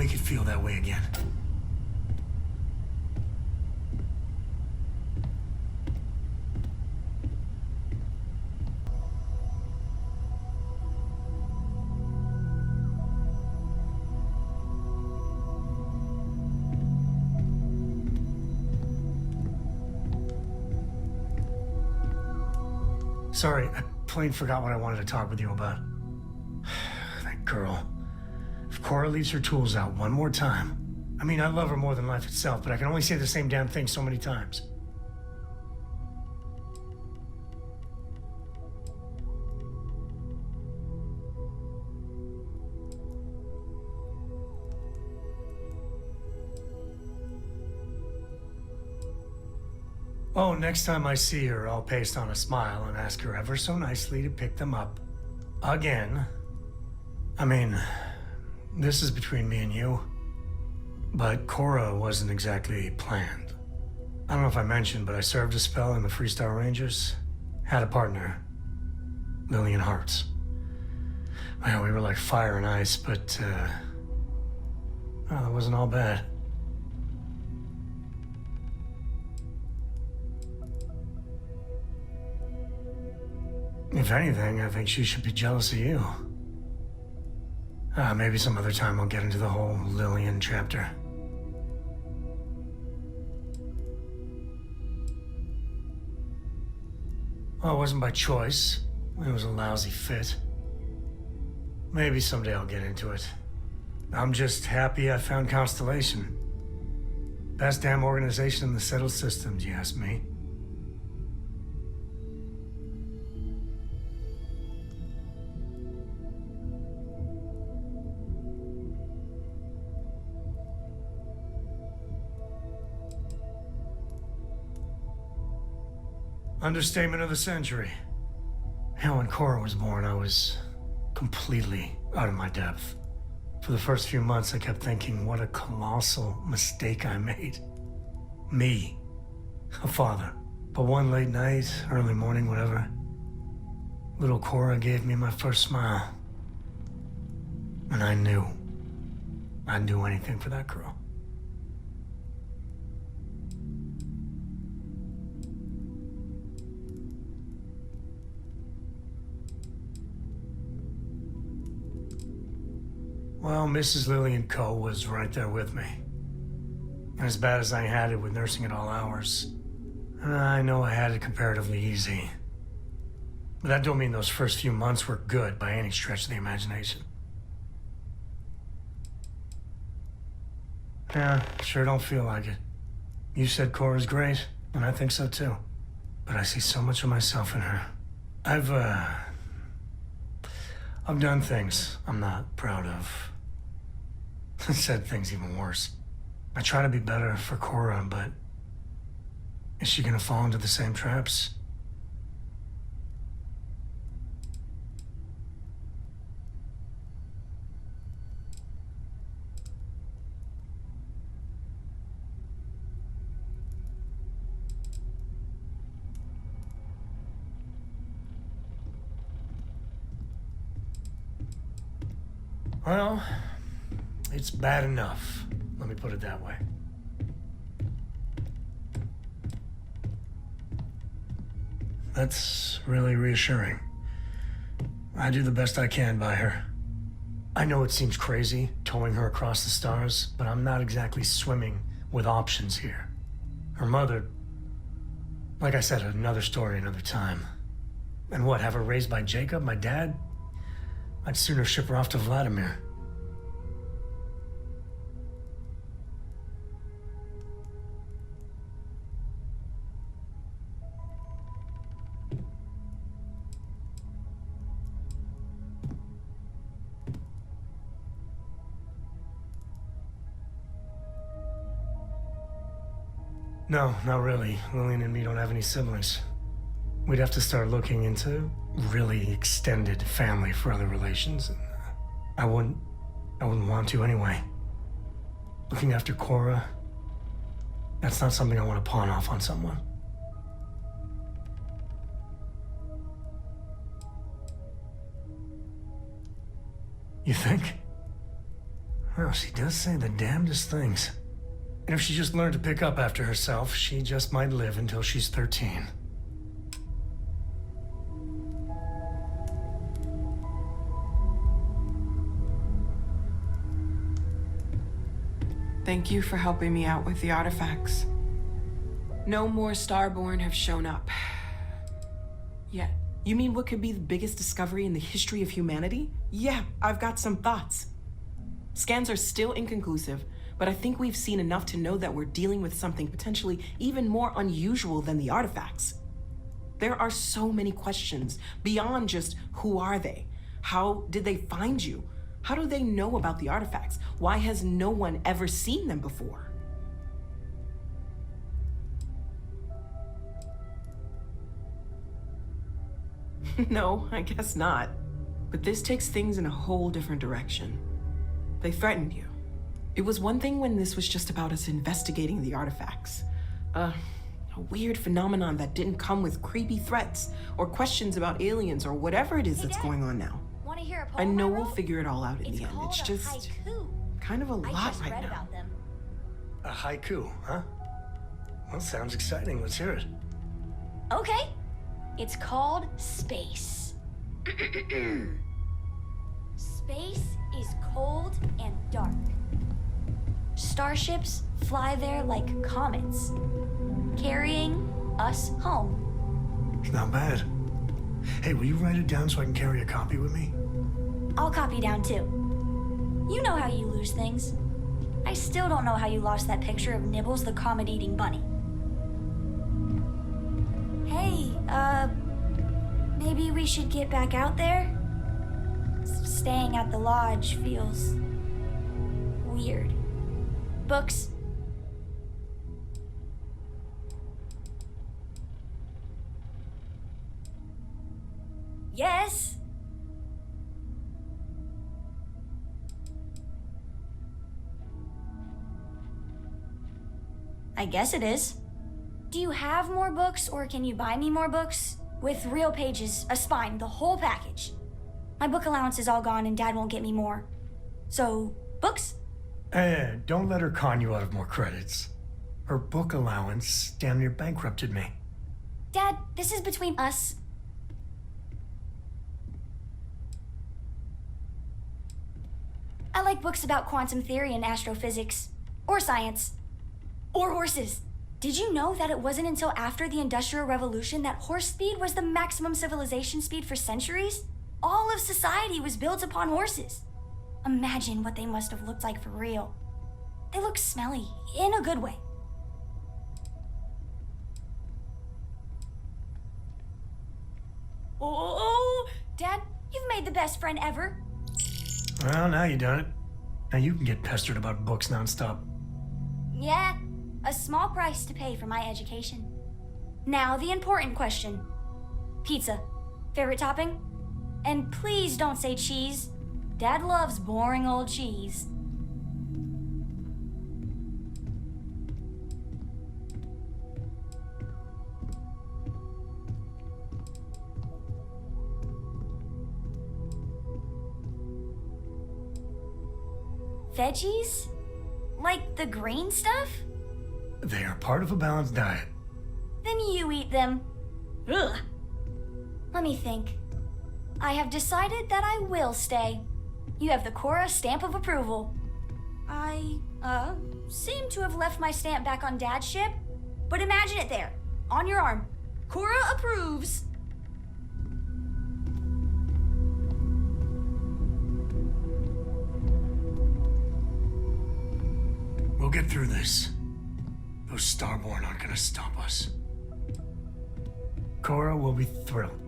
make it feel that way again. Sorry, I plain forgot what I wanted to talk with you about. That girl. If Cora leaves her tools out one more time... I mean, I love her more than life itself, but I can only say the same damn thing so many times. Oh, next time I see her, I'll paste on a smile and ask her ever so nicely to pick them up. Again. I mean, this is between me and you. But Cora wasn't exactly planned. I don't know if I mentioned, but I served a spell in the Freestar Rangers. Had a partner. Lillian Hartz. Well, we were like fire and ice, but, well, it wasn't all bad. If anything, I think she should be jealous of you. Maybe some other time I'll get into the whole Lillian chapter. Well, it wasn't by choice. It was a lousy fit. Maybe someday I'll get into it. I'm just happy I found Constellation. Best damn organization in the settled systems, you ask me. Understatement of the century. Hell, when Cora was born, I was completely out of my depth. For the first few months, I kept thinking, what a colossal mistake I made. Me, a father. But one late night, early morning, whatever, little Cora gave me my first smile. And I knew I'd do anything for that girl. Well, Mrs. Lillian Coe was right there with me. And as bad as I had it with nursing at all hours, I know I had it comparatively easy. But that don't mean those first few months were good by any stretch of the imagination. Yeah, sure don't feel like it. You said Cora's great, and I think so too. But I see so much of myself in her. I've done things I'm not proud of. Said things even worse. I try to be better for Cora, but is she gonna fall into the same traps? Well, it's bad enough. Let me put it that way. That's really reassuring. I do the best I can by her. I know it seems crazy, towing her across the stars, but I'm not exactly swimming with options here. Her mother, like I said, another story, another time. And what, have her raised by Jacob, my dad? I'd sooner ship her off to Vladimir. No, not really. Lillian and me don't have any siblings. We'd have to start looking into really extended family for other relations. And I wouldn't want to anyway. Looking after Cora, that's not something I want to pawn off on someone. You think? Well, she does say the damnedest things. And if she just learned to pick up after herself, she just might live until she's 13. Thank you for helping me out with the artifacts. No more Starborn have shown up. Yet. You mean what could be the biggest discovery in the history of humanity? Yeah, I've got some thoughts. Scans are still inconclusive, but I think we've seen enough to know that we're dealing with something potentially even more unusual than the artifacts. There are so many questions beyond just who are they? How did they find you? How do they know about the artifacts? Why has no one ever seen them before? No, I guess not. But this takes things in a whole different direction. They threatened you. It was one thing when this was just about us investigating the artifacts. A weird phenomenon that didn't come with creepy threats or questions about aliens or whatever it is that's going on now. Want to hear a poem I know I we'll wrote? figure it all out in the end. It's called just a haiku. kind of a I lot just right read now. about them. A haiku, huh? Well, sounds exciting. Let's hear it. Okay. It's called Space. Space is cold and dark. Starships fly there like comets, carrying us home. It's not bad. Hey, will you write it down so I can carry a copy with me? I'll copy down too. You know how you lose things. I still don't know how you lost that picture of Nibbles the comet-eating bunny. Hey, maybe we should get back out there? Staying at the lodge feels weird. Books? Yes? I guess it is. Do you have more books, or can you buy me more books? With real pages, a spine, the whole package. My book allowance is all gone and Dad won't get me more. So, books? Hey, don't let her con you out of more credits. Her book allowance damn near bankrupted me. Dad, this is between us. I like books about quantum theory and astrophysics. Or science. Or horses. Did you know that it wasn't until after the Industrial Revolution that horse speed was the maximum civilization speed for centuries? All of society was built upon horses. Imagine what they must have looked like for real. They look smelly, in a good way. Oh, Dad, you've made the best friend ever. Well, now you done it. Now you can get pestered about books nonstop. Yeah, a small price to pay for my education. Now the important question. Pizza. Favorite topping? And please don't say cheese. Dad loves boring old cheese. Veggies? Like the green stuff? They are part of a balanced diet. Then you eat them. Ugh. Let me think. I have decided that I will stay. You have the Cora stamp of approval. I, seem to have left my stamp back on Dad's ship, but imagine it there, on your arm. Cora approves. We'll get through this. Those Starborn aren't gonna stop us. Cora will be thrilled.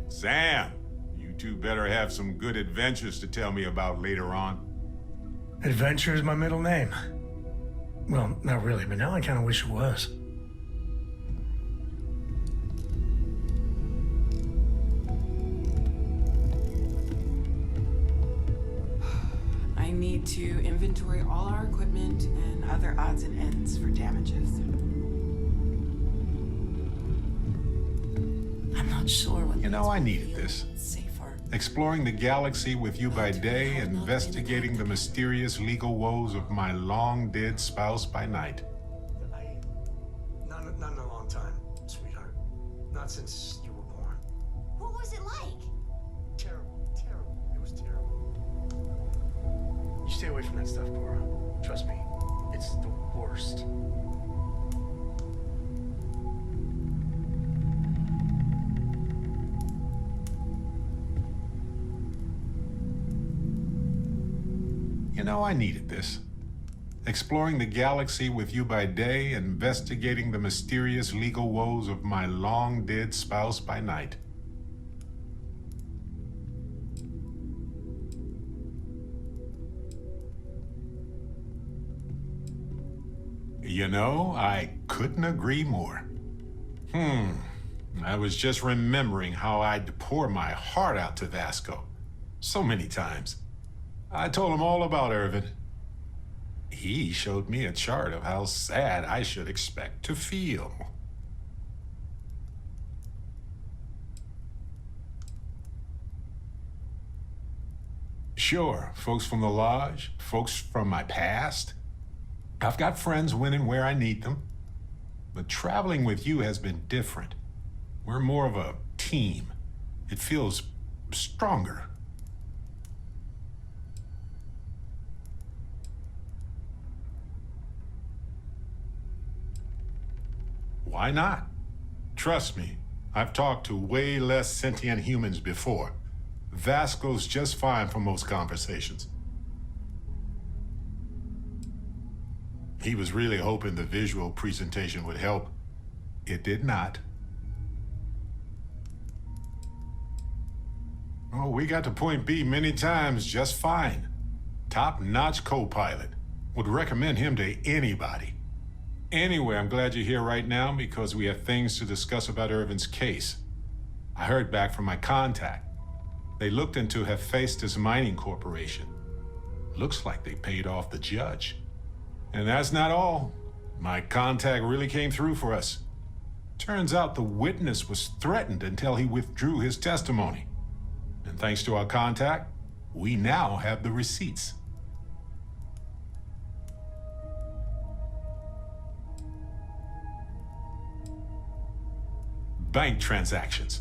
Sam, you two better have some good adventures to tell me about later on. Adventure is my middle name. Well, not really, but now I kind of wish it was. I need to inventory all our equipment and other odds and ends for damages. I'm not sure what You know, I needed feel this. safer. Exploring the galaxy with you by day, investigating the mysterious legal woes of my long-dead spouse by night. Not in a long time, sweetheart. Not since you were born. What was it like? Terrible, terrible. It was terrible. You stay away from that stuff, Cora. Trust me, it's the worst. You know, I needed this. Exploring the galaxy with you by day, investigating the mysterious legal woes of my long-dead spouse by night. You know, I couldn't agree more. I was just remembering how I'd pour my heart out to Vasco so many times. I told him all about Irvin. He showed me a chart of how sad I should expect to feel. Sure, folks from the lodge, folks from my past. I've got friends when and where I need them. But traveling with you has been different. We're more of a team. It feels stronger. Why not? Trust me, I've talked to way less sentient humans before. Vasco's just fine for most conversations. He was really hoping the visual presentation would help. It did not. Oh, we got to point B many times just fine. Top-notch co-pilot. Would recommend him to anybody. Anyway, I'm glad you're here right now because we have things to discuss about Irvin's case. I heard back from my contact. They looked into Hephaestus Mining Corporation. Looks like they paid off the judge. And that's not all. My contact really came through for us. Turns out the witness was threatened until he withdrew his testimony. And thanks to our contact, we now have the receipts. Bank transactions.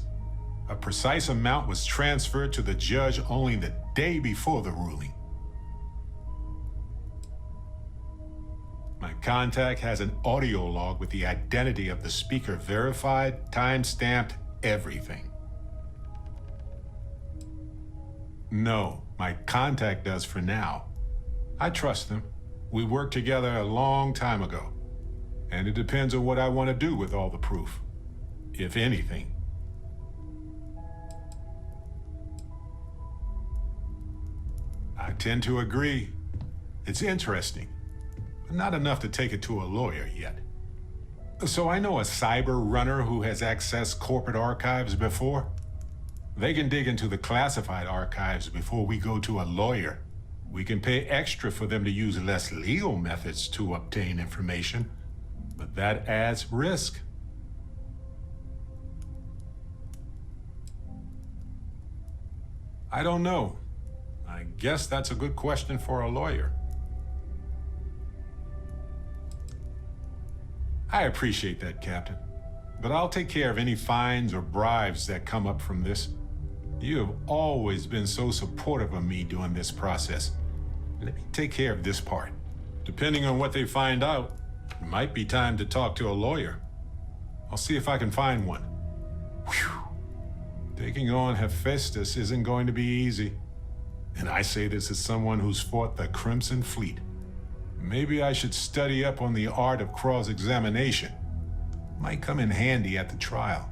A precise amount was transferred to the judge only the day before the ruling. My contact has an audio log with the identity of the speaker verified, time-stamped, everything. No, my contact does for now. I trust them. We worked together a long time ago. And it depends on what I want to do with all the proof. If anything. I tend to agree. It's interesting, but not enough to take it to a lawyer yet. So I know a cyber runner who has accessed corporate archives before. They can dig into the classified archives before we go to a lawyer. We can pay extra for them to use less legal methods to obtain information, but that adds risk. I don't know. I guess that's a good question for a lawyer. I appreciate that, Captain. But I'll take care of any fines or bribes that come up from this. You have always been so supportive of me during this process. Let me take care of this part. Depending on what they find out, it might be time to talk to a lawyer. I'll see if I can find one. Whew. Taking on Hephaestus isn't going to be easy. And I say this as someone who's fought the Crimson Fleet. Maybe I should study up on the art of cross-examination. Might come in handy at the trial.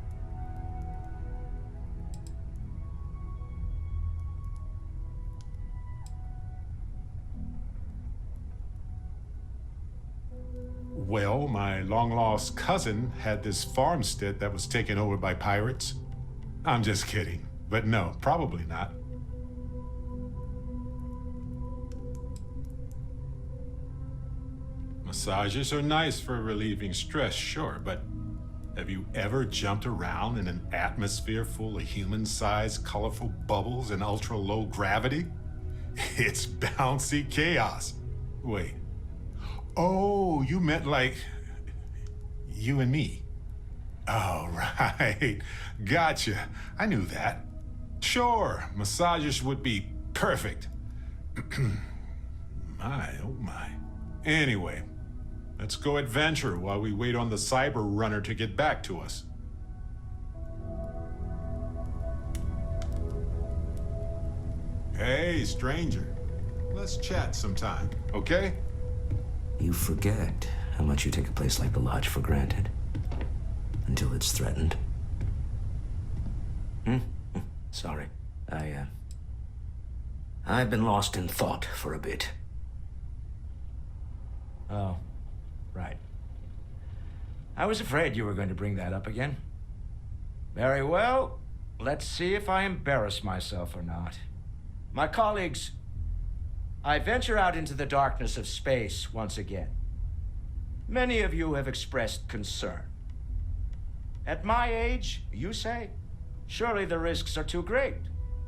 Well, my long-lost cousin had this farmstead that was taken over by pirates. I'm just kidding, but no, probably not. Massages are nice for relieving stress, sure, but Have you ever jumped around in an atmosphere full of human-sized, colorful bubbles and ultra-low gravity? It's bouncy chaos. Wait. Oh, you meant like you and me. Oh, right. Gotcha. I knew that. Sure, massages would be perfect. My, oh my. Anyway, let's go adventure while we wait on the cyber runner to get back to us. Hey, stranger. Let's chat sometime, okay? You forget how much you take a place like the Lodge for granted. Until it's threatened. Sorry. I've been lost in thought for a bit. Oh, right. I was afraid you were going to bring that up again. Very well. Let's see if I embarrass myself or not. My colleagues, I venture out into the darkness of space once again. Many of you have expressed concern. At my age, you say, surely the risks are too great.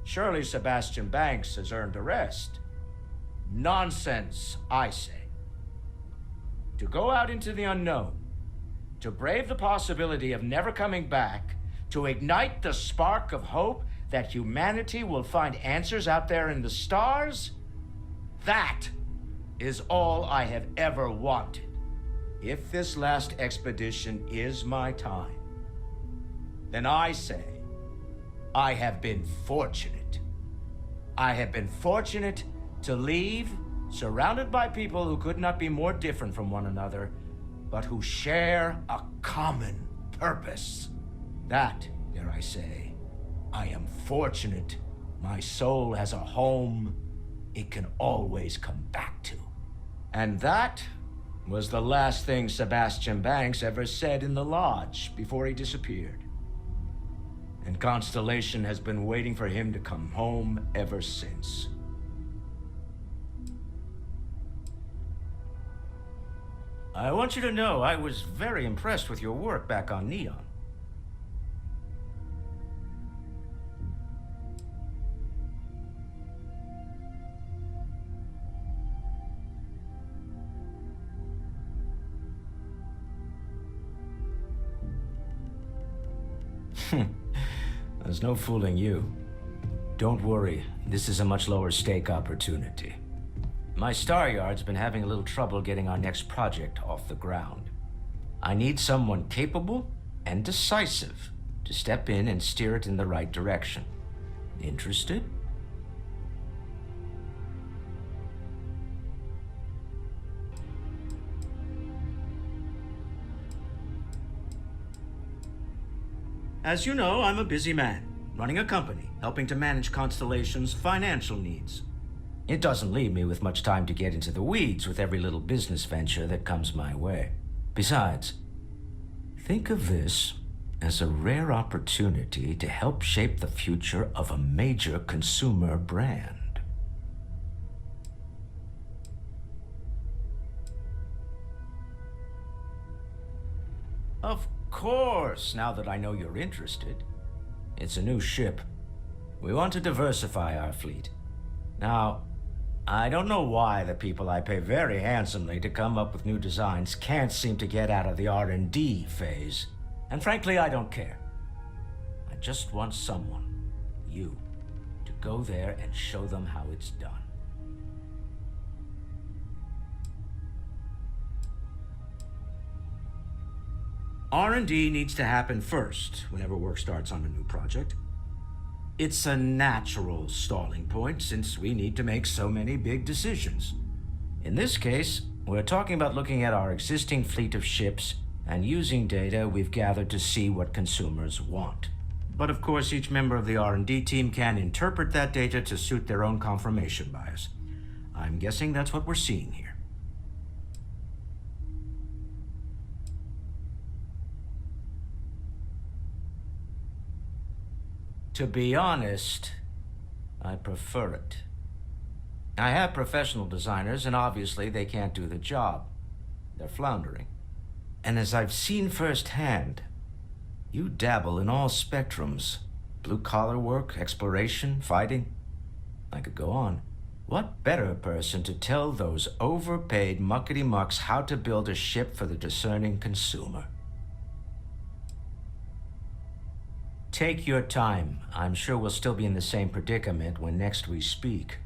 Surely Sebastian Banks has earned a rest. Nonsense, I say. To go out into the unknown, to brave the possibility of never coming back, to ignite the spark of hope that humanity will find answers out there in the stars, that is all I have ever wanted. If this last expedition is my time, then I say, I have been fortunate. I have been fortunate to leave, surrounded by people who could not be more different from one another, but who share a common purpose. That, dare I say, I am fortunate. My soul has a home it can always come back to. And that was the last thing Sebastian Banks ever said in the lodge before he disappeared. And Constellation has been waiting for him to come home ever since. I want you to know I was very impressed with your work back on Neon. There's no fooling you. Don't worry, this is a much lower stake opportunity. My Star Yard's been having a little trouble getting our next project off the ground. I need someone capable and decisive to step in and steer it in the right direction. Interested? As you know, I'm a busy man, running a company, helping to manage Constellation's financial needs. It doesn't leave me with much time to get into the weeds with every little business venture that comes my way. Besides, think of this as a rare opportunity to help shape the future of a major consumer brand. Of course, now that I know you're interested. It's a new ship. We want to diversify our fleet. Now, I don't know why the people I pay very handsomely to come up with new designs can't seem to get out of the R&D phase. And frankly, I don't care. I just want someone, you, to go there and show them how it's done. R&D needs to happen first whenever work starts on a new project. It's a natural stalling point since we need to make so many big decisions. In this case, we're talking about looking at our existing fleet of ships and using data we've gathered to see what consumers want. But of course, each member of the R&D team can interpret that data to suit their own confirmation bias. I'm guessing that's what we're seeing here. To be honest, I prefer it. I have professional designers, and obviously they can't do the job. They're floundering. And as I've seen firsthand, You dabble in all spectrums. Blue-collar work, exploration, fighting. I could go on. What better person to tell those overpaid muckety-mucks how to build a ship for the discerning consumer? Take your time. I'm sure we'll still be in the same predicament when next we speak.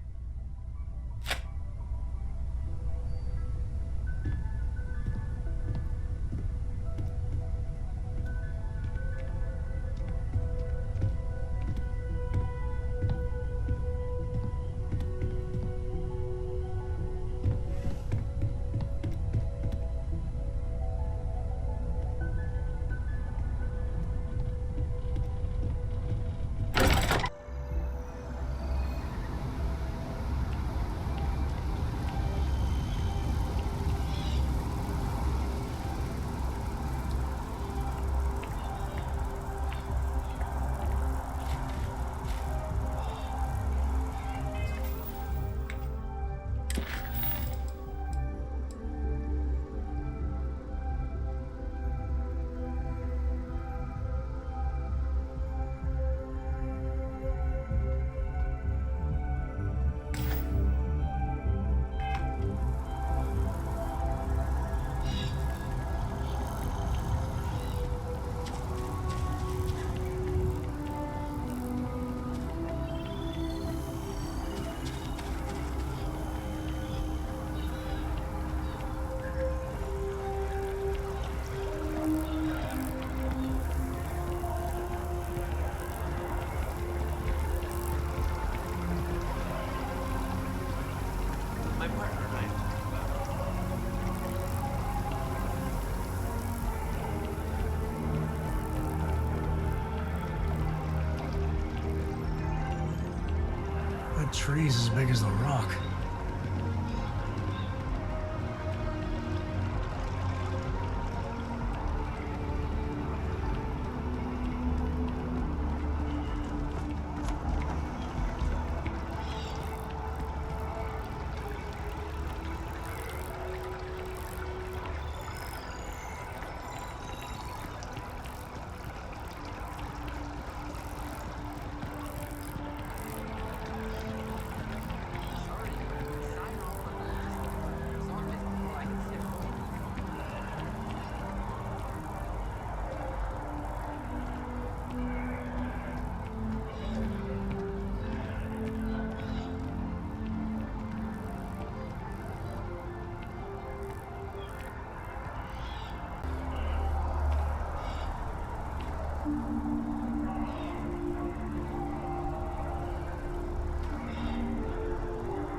That tree's as big as the rock.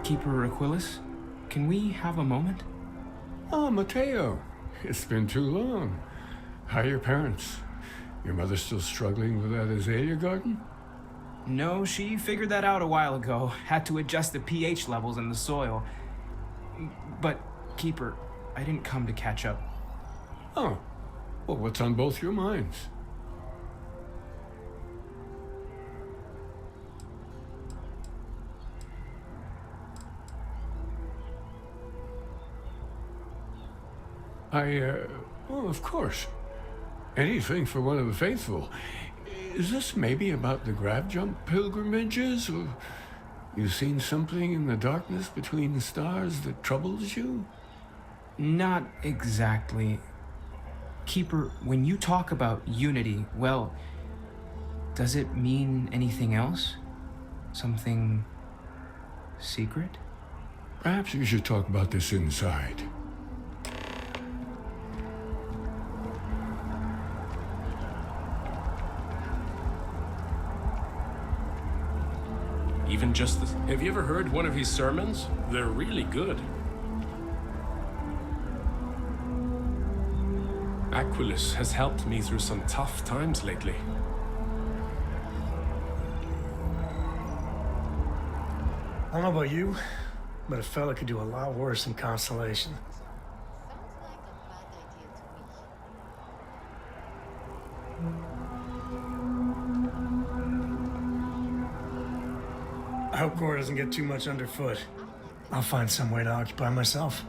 Keeper Aquilus, can we have a moment? Oh, Mateo. It's been too long. How are your parents? Your mother still struggling with that azalea garden? No, she figured that out a while ago. Had to adjust the pH levels in the soil. But, Keeper, I didn't come to catch up. Oh. Well, what's on both your minds? Well, of course. Anything for one of the faithful. Is this maybe about the grav jump pilgrimages, or you seen something in the darkness between the stars that troubles you? Not exactly. Keeper, when you talk about unity, well, does it mean anything else? Something secret? Perhaps we should talk about this inside. Even just this. Have you ever heard one of his sermons? They're really good. Aquilus has helped me through some tough times lately. I don't know about you, but a fella could do a lot worse in Constellation. I hope Gore doesn't get too much underfoot. I'll find some way to occupy myself.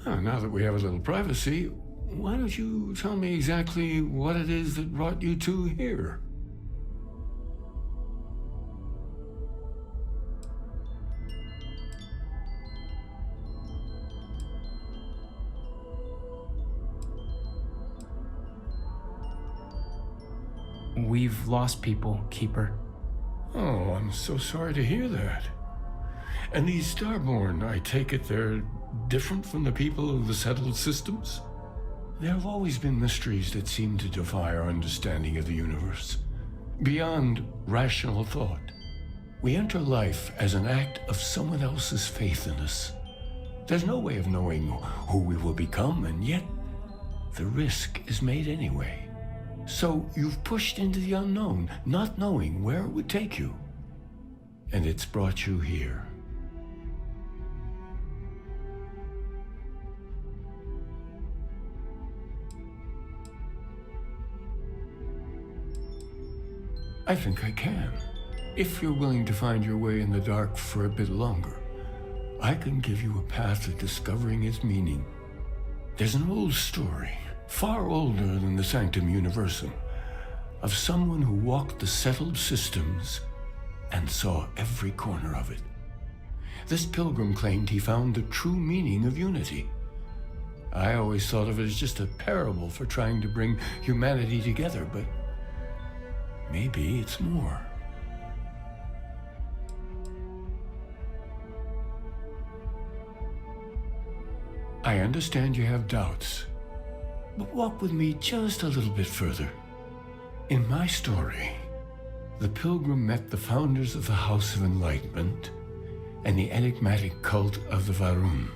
Now that we have a little privacy, why don't you tell me exactly what it is that brought you two here? We've lost people, Keeper. Oh, I'm so sorry to hear that. And these Starborn, I take it they're different from the people of the settled systems? There have always been mysteries that seem to defy our understanding of the universe, beyond rational thought. We enter life as an act of someone else's faith in us. There's no way of knowing who we will become, and yet the risk is made anyway. So you've pushed into the unknown, not knowing where it would take you. And it's brought you here. I think I can. If you're willing to find your way in the dark for a bit longer, I can give you a path to discovering its meaning. There's an old story, far older than the Sanctum Universum, of someone who walked the settled systems and saw every corner of it. This pilgrim claimed he found the true meaning of unity. I always thought of it as just a parable for trying to bring humanity together, but maybe it's more. I understand you have doubts, but walk with me just a little bit further. In my story, the pilgrim met the founders of the House of Enlightenment and the enigmatic cult of the Varun,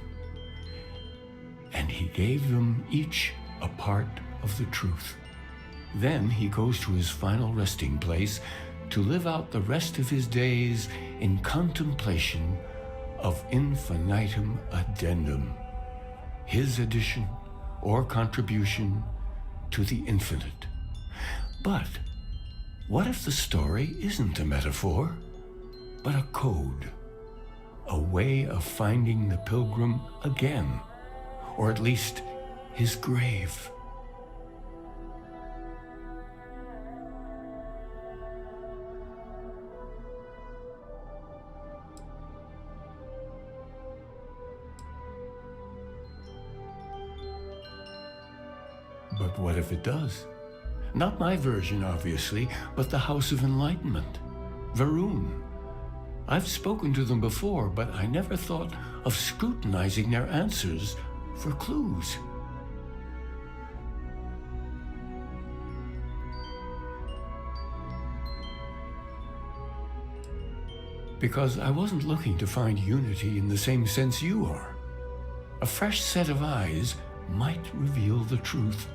and he gave them each a part of the truth. Then he goes to his final resting place to live out the rest of his days in contemplation of infinitum addendum, his addition or contribution to the infinite. But what if the story isn't a metaphor, but a code, a way of finding the pilgrim again, or at least his grave? But what if it does? Not my version, obviously, but the House of Enlightenment, Varun. I've spoken to them before, but I never thought of scrutinizing their answers for clues. Because I wasn't looking to find unity in the same sense you are. A fresh set of eyes might reveal the truth.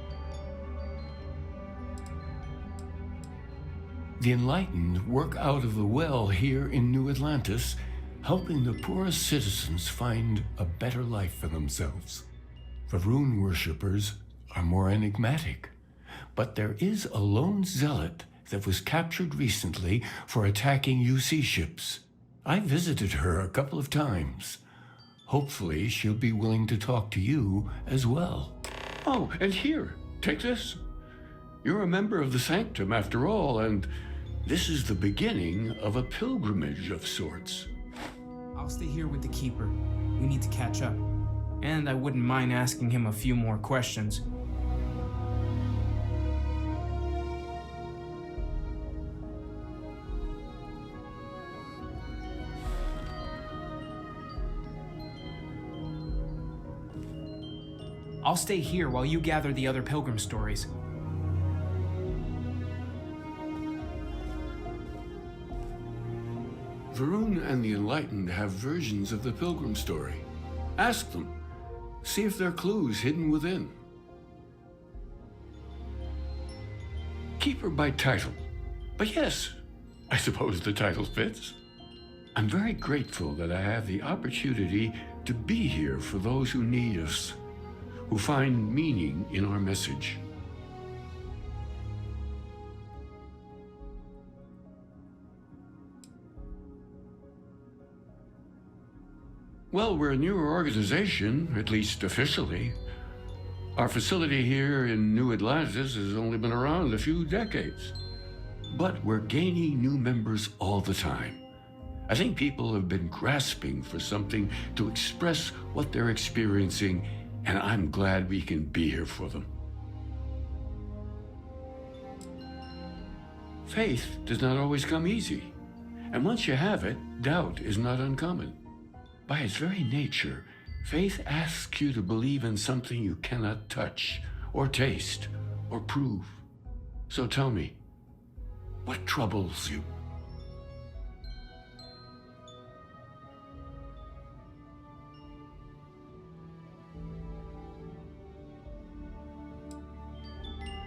The enlightened work out of the well here in New Atlantis, helping the poorest citizens find a better life for themselves. Varun worshippers are more enigmatic, but there is a lone zealot that was captured recently for attacking UC ships. I visited her a couple of times. Hopefully she'll be willing to talk to you as well. Oh, and here, take this. You're a member of the Sanctum after all, and this is the beginning of a pilgrimage of sorts. I'll stay here with the Keeper. We need to catch up. And I wouldn't mind asking him a few more questions. I'll stay here while you gather the other pilgrim stories. Varun and the Enlightened have versions of the pilgrim story. Ask them. See if there are clues hidden within. Keeper by title. But yes, I suppose the title fits. I'm very grateful that I have the opportunity to be here for those who need us, who find meaning in our message. Well, we're a newer organization, at least officially. Our facility here in New Atlantis has only been around a few decades. But we're gaining new members all the time. I think people have been grasping for something to express what they're experiencing, and I'm glad we can be here for them. Faith does not always come easy, and once you have it, doubt is not uncommon. By its very nature, faith asks you to believe in something you cannot touch, or taste, or prove. So tell me, what troubles you?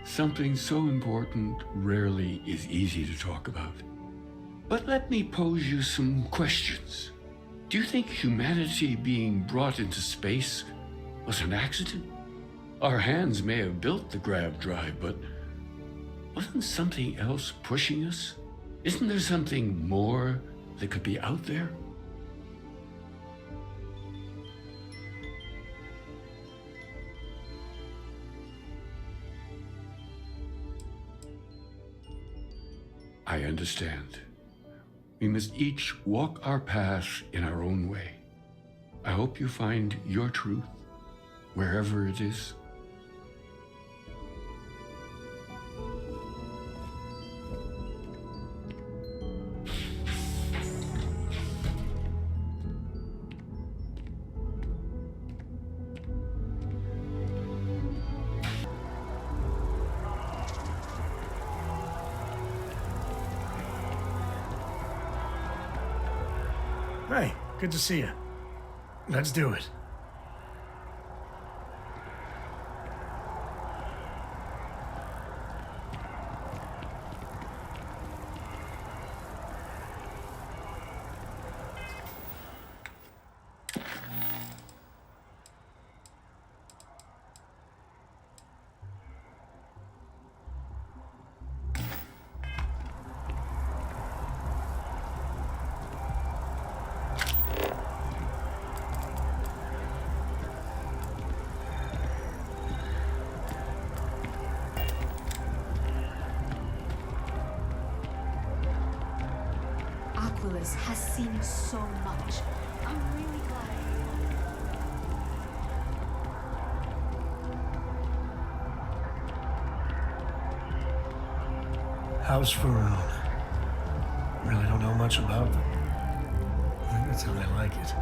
Something so important rarely is easy to talk about. But let me pose you some questions. Do you think humanity being brought into space was an accident? Our hands may have built the grav drive, but wasn't something else pushing us? Isn't there something more that could be out there? I understand. We must each walk our path in our own way. I hope you find your truth, wherever it is. Hey, good to see you. Let's do it. Has seen so much. I'm really glad. How's Faroon? Really don't know much about them. I think that's how they like it.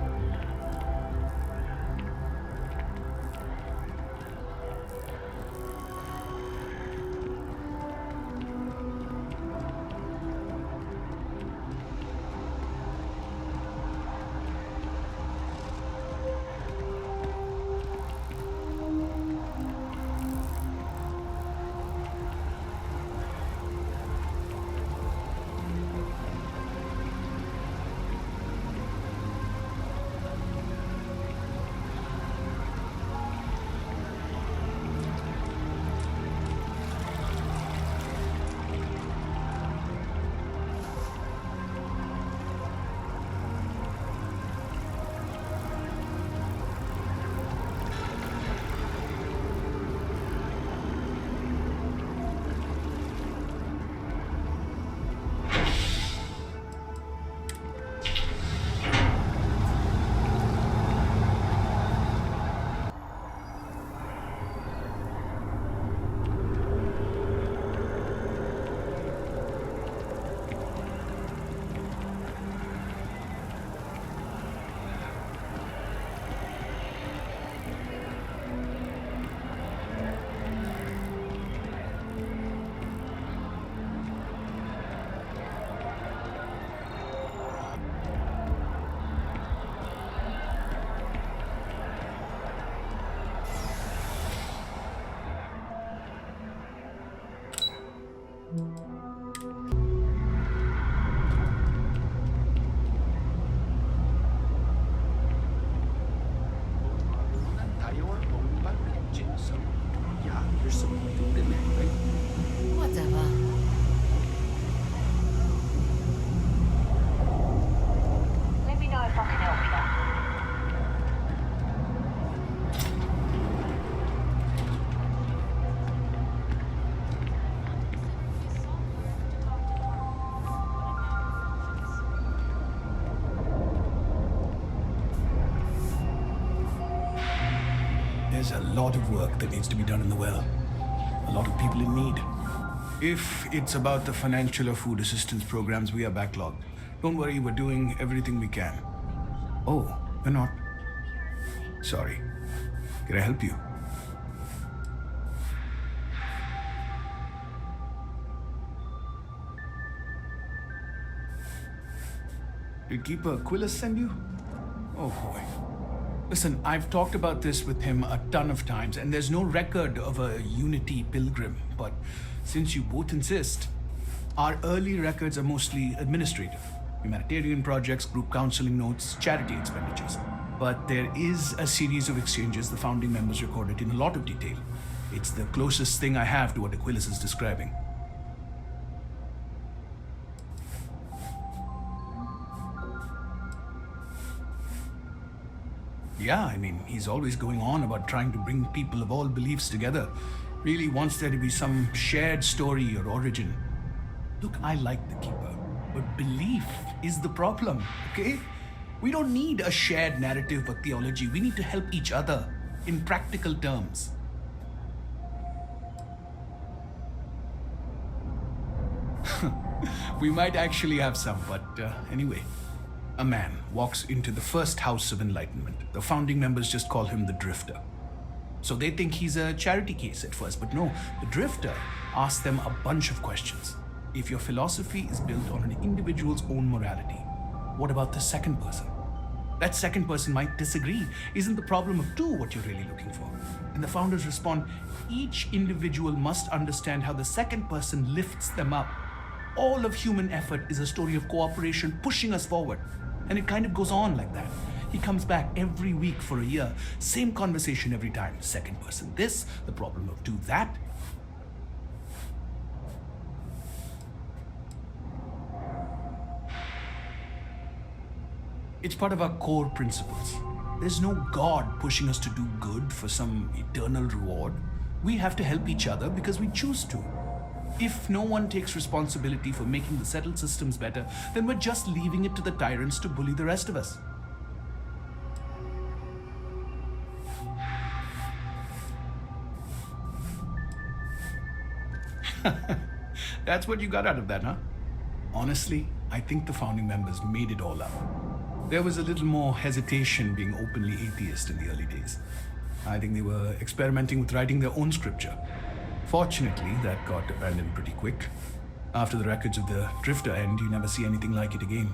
Whatever. Let me know if I can help you. There's a lot of work that needs to be done in the well. A lot of people in need. If it's about the financial or food assistance programs, we are backlogged. Don't worry, we're doing everything we can. Oh, we're not. Sorry. Can I help you? Did Keeper Aquilus send you? Oh boy. Listen, I've talked about this with him a ton of times, and there's no record of a Unity pilgrim, but since you both insist, our early records are mostly administrative. Humanitarian projects, group counseling notes, charity expenditures. But there is a series of exchanges the founding members recorded in a lot of detail. It's the closest thing I have to what Aquilus is describing. Yeah, I mean, he's always going on about trying to bring people of all beliefs together. Really wants there to be some shared story or origin. Look, I like the Keeper, but belief is the problem, okay? We don't need a shared narrative or theology. We need to help each other in practical terms. We might actually have some, but anyway. A man walks into the first house of enlightenment. The founding members just call him the Drifter. So they think he's a charity case at first, but no, the Drifter asks them a bunch of questions. If your philosophy is built on an individual's own morality, what about the second person? That second person might disagree. Isn't the problem of two what you're really looking for? And the founders respond, each individual must understand how the second person lifts them up. All of human effort is a story of cooperation pushing us forward. And it kind of goes on like that. He comes back every week for a year. Same conversation every time. Second person this, the problem of two that. It's part of our core principles. There's no God pushing us to do good for some eternal reward. We have to help each other because we choose to. If no one takes responsibility for making the settled systems better, then we're just leaving it to the tyrants to bully the rest of us. That's what you got out of that, huh? Honestly, I think the founding members made it all up. There was a little more hesitation being openly atheist in the early days. I think they were experimenting with writing their own scripture. Fortunately, that got abandoned pretty quick. After the records of the Drifter end, you never see anything like it again.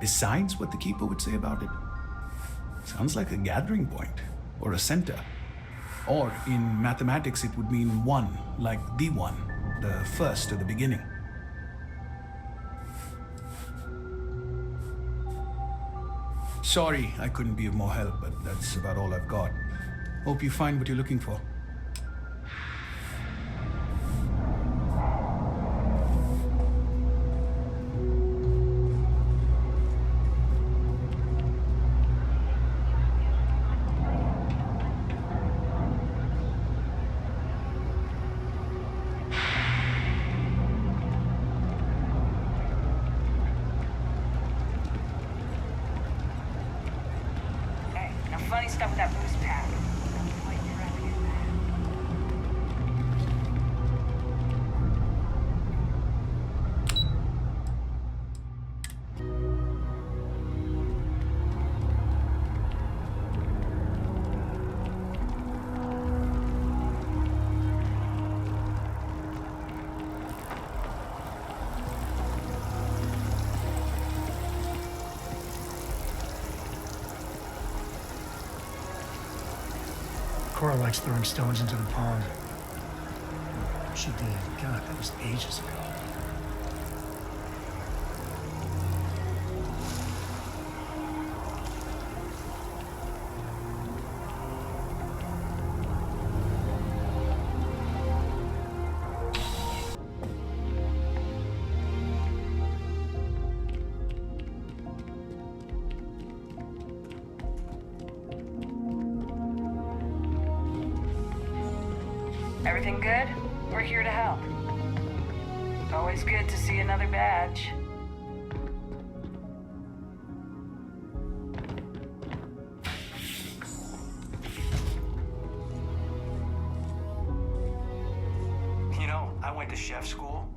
Besides what the Keeper would say about it, sounds like a gathering point, or a center. Or in mathematics, it would mean one, like the one, the first or the beginning. Sorry, I couldn't be of more help, but that's about all I've got. Hope you find what you're looking for. Funny stuff with that boost pack. Cora likes throwing stones into the pond. She did. God, that was ages ago. Everything good? We're here to help. Always good to see another badge. You know, I went to chef school.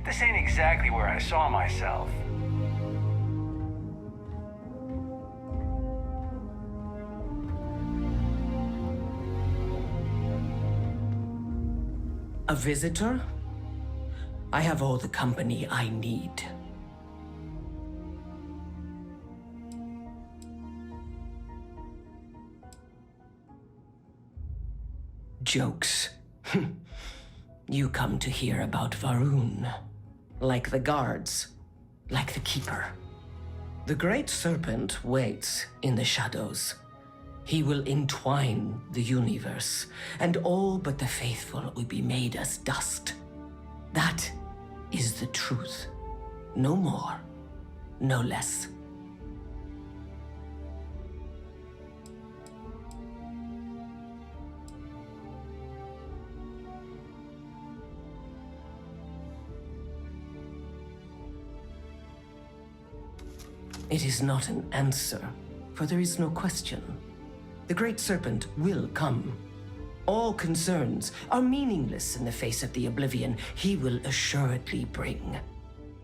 This ain't exactly where I saw myself. A visitor? I have all the company I need. Jokes. You come to hear about Varun. Like the guards. Like the Keeper. The Great Serpent waits in the shadows. He will entwine the universe, and all but the faithful will be made as dust. That is the truth. No more, no less. It is not an answer, for there is no question. The Great Serpent will come. All concerns are meaningless in the face of the oblivion he will assuredly bring.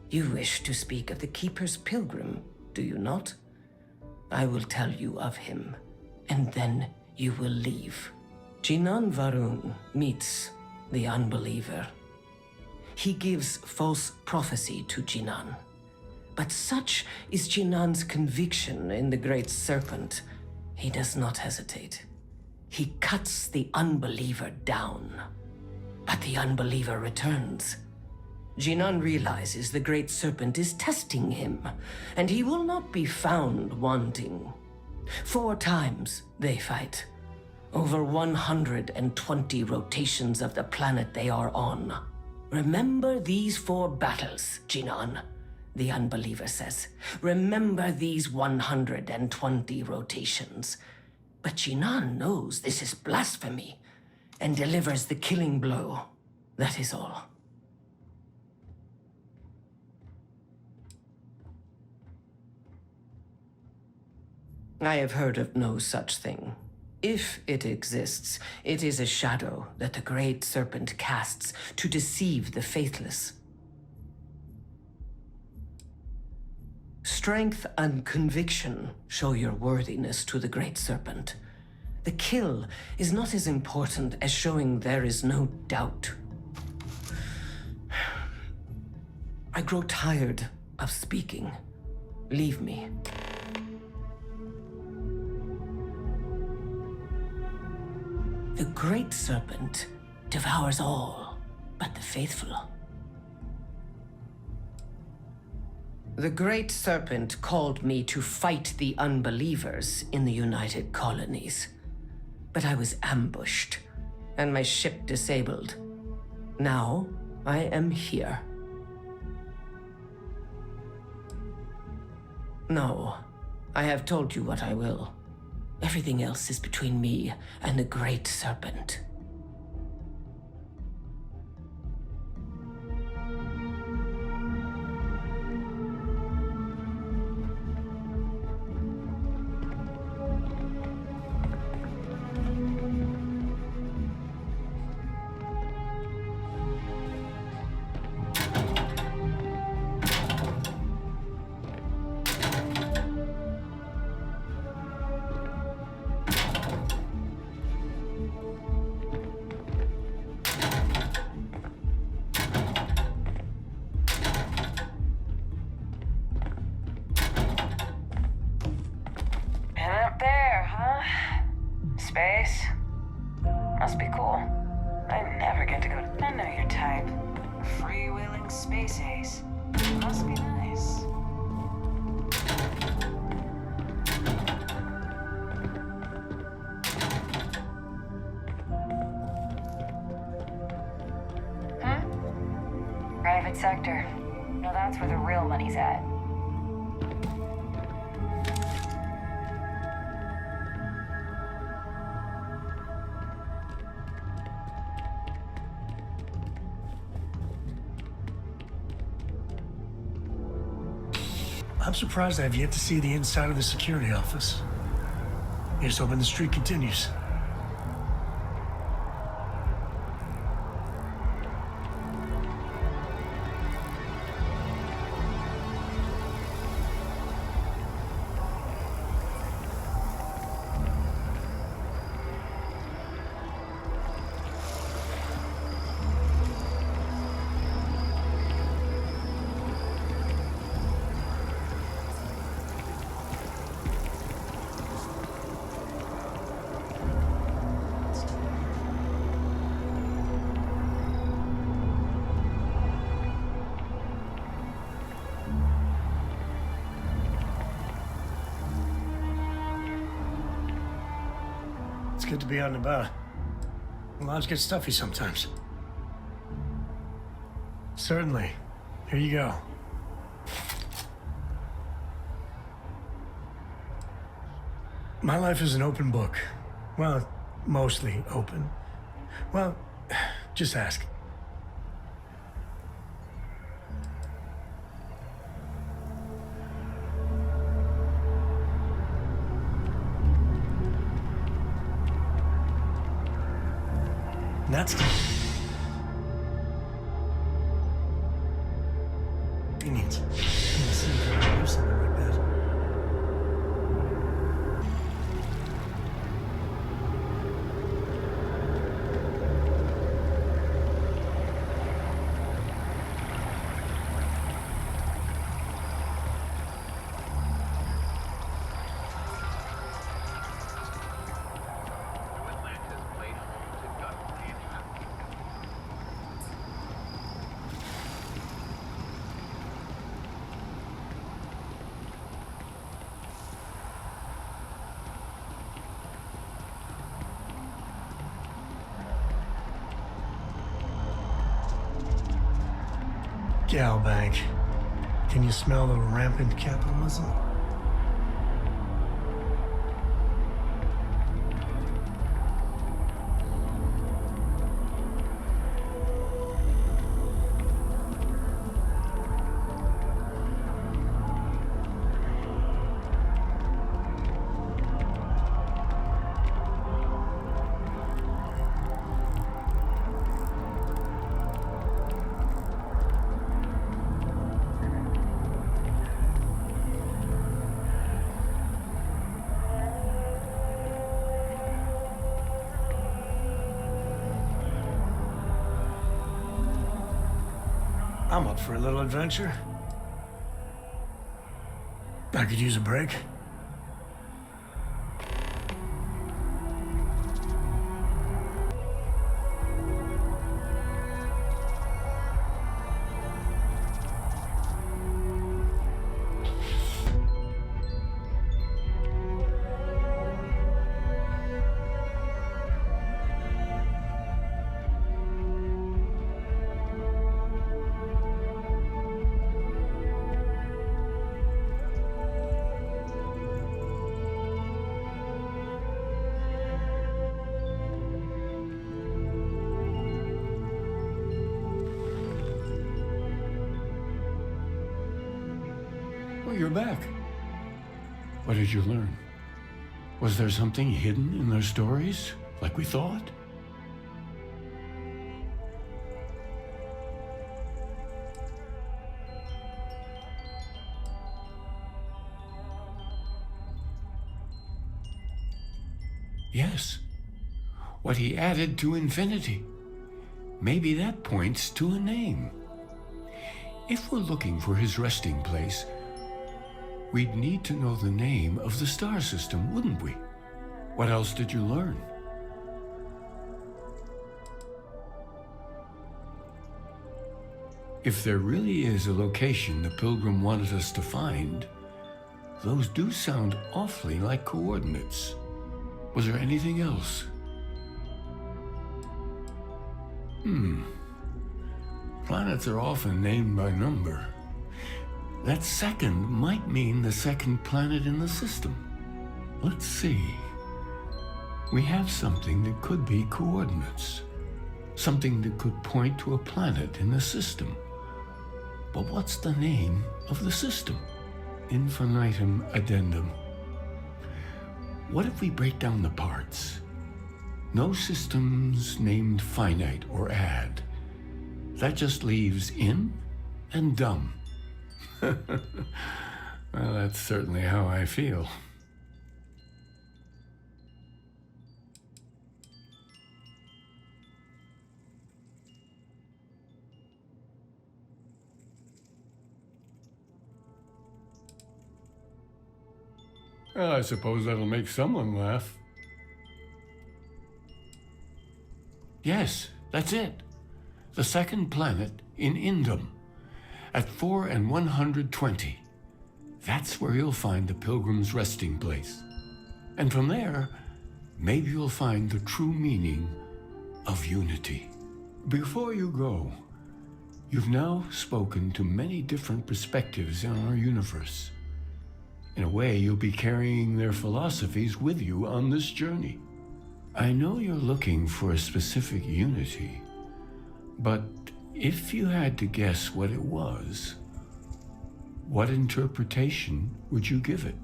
You wish to speak of the Keeper's pilgrim, do you not? I will tell you of him, and then you will leave. Jinan Varun meets the unbeliever. He gives false prophecy to Jinan. But such is Jinan's conviction in the Great Serpent, he does not hesitate. He cuts the unbeliever down. But the unbeliever returns. Jinan realizes the Great Serpent is testing him, and he will not be found wanting. 4 times they fight. Over 120 rotations of the planet they are on. Remember these 4 battles, Jinan, the unbeliever says. Remember these 120 rotations. But Jinan knows this is blasphemy and delivers the killing blow. That is all. I have heard of no such thing. If it exists, it is a shadow that the Great Serpent casts to deceive the faithless. Strength and conviction show your worthiness to the Great Serpent. The kill is not as important as showing there is no doubt. I grow tired of speaking. Leave me. The Great Serpent devours all but the faithful. The Great Serpent called me to fight the unbelievers in the United Colonies. But I was ambushed, and my ship disabled. Now, I am here. No, I have told you what I will. Everything else is between me and the Great Serpent. Space? Must be cool. I never get to go. I know your type. A freewheeling space ace. Must be nice. Private sector. No, that's where the real money's at. I'm surprised I've yet to see the inside of the security office. Here's hoping the streak continues. It's good to be out and about. Lives get stuffy sometimes. Certainly. Here you go. My life is an open book. Well, mostly open. Well, just ask. That's convenient. Something like that. Galbank. Can you smell the rampant capitalism? I'm up for a little adventure. I could use a break. You're back. What did you learn? Was there something hidden in their stories, like we thought? Yes. What he added to infinity. Maybe that points to a name. If we're looking for his resting place, we'd need to know the name of the star system, wouldn't we? What else did you learn? If there really is a location the Pilgrim wanted us to find, those do sound awfully like coordinates. Was there anything else? Planets are often named by number. That second might mean the second planet in the system. Let's see. We have something that could be coordinates. Something that could point to a planet in the system. But what's the name of the system? infinitum addendum. What if we break down the parts? No systems named finite or add. That just leaves in and dumb. Well, that's certainly how I feel. Well, I suppose that'll make someone laugh. Yes, that's it. The second planet in Indum, at 4 and 120. That's where you'll find the Pilgrim's resting place. And from there, maybe you'll find the true meaning of unity. Before you go, you've now spoken to many different perspectives in our universe. In a way, you'll be carrying their philosophies with you on this journey. I know you're looking for a specific unity, but if you had to guess what it was, what interpretation would you give it?